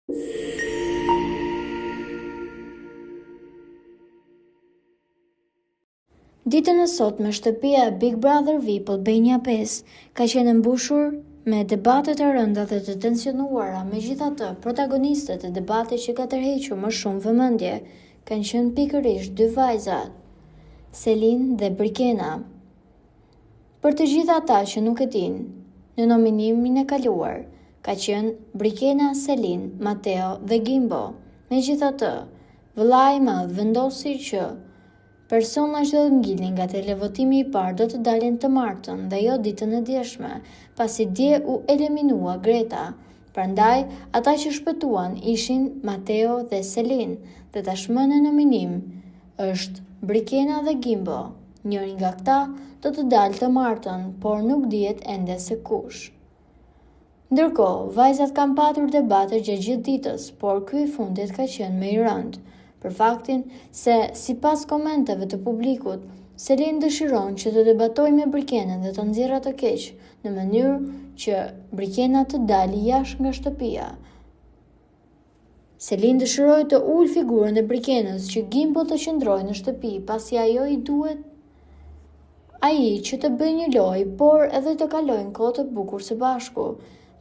Ditën e sotme, shtëpia e Big Brother VIP Albania 5 ka qenë mbushur me debate të rënda dhe të tensionuara. Megjithatë, protagonistët e debatit që ka tërhequr më shumë vëmendje kanë qenë pikërisht dy vajzat, Selin dhe Brikena. Për të gjithë ata që nuk e dinë, në nominimin e kaluar ka qenë Brikena, Selin, Mateo dhe Gimbo. Megjithatë, vëllai i madh vendosi që personazhet që do ngjilen nga televotimi i parë do të dalin të martën dhe jo ditën e djeshme, pasi dje u eliminua Greta. Prandaj, ata që shpëtuan ishin Mateo dhe Selin, dhe tashmë në nominim është Brikena dhe Gimbo. Njëri nga këta do të dalë të martën, por nuk dihet ende se kush. Ndërkohë, vajzat kanë patur debate gjatë gjithë ditës, por ky i fundit ka qenë më i rëndë, për faktin se sipas komenteve të publikut, Selin dëshiron që të debatojë me Brikenën dhe të nxjerrë atë keq, në mënyrë që Brikena të dalë jashtë nga shtëpia. Selin dëshiroi të ulë figurën e Brikenës që Gimbo të qëndrojë në shtëpi, pasi ajo i duhet ai që të bëjë një lojë, por edhe të kalojnë kohë të bukur së bashku,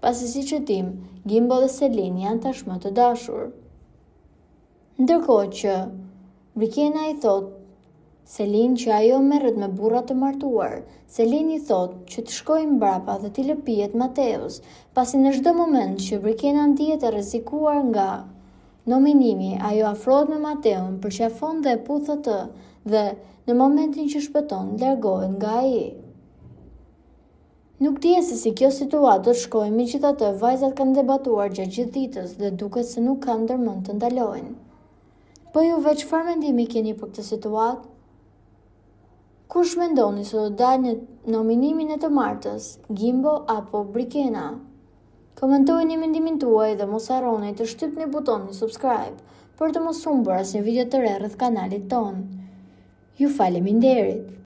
pasi siç e dim, Gimbo dhe Selin janë tashmë të dashur. Ndërkohë që Brikena i thot Selin që ajo merret me burra të martuar, Selin i thot që të shkojnë mbrapa dhe t'i lëpijet Mateos, pasi në çdo moment që Brikena ndihet e rrezikuar nga nominimi, ajo afrohet me Mateon, përqafon dhe e puth atë, dhe në momentin që shpëton, largohet nga ai. Nuk dihet se si kjo situatë do të shkojë, megjithatë vajzat kanë debatuar gjatë gjithë ditës dhe duket se nuk kanë ndërmend të ndalojnë. Po juve çfarë mendimi keni për këtë situatë? Kush mendoni se do dalë në nominimin e të martës, Gimbo apo Brikena? Komentojeni mendimin tuaj dhe mos harroni të shtypni butonin subscribe për të mos humbur asnjë video të re rreth kanalit ton. Ju faleminderit!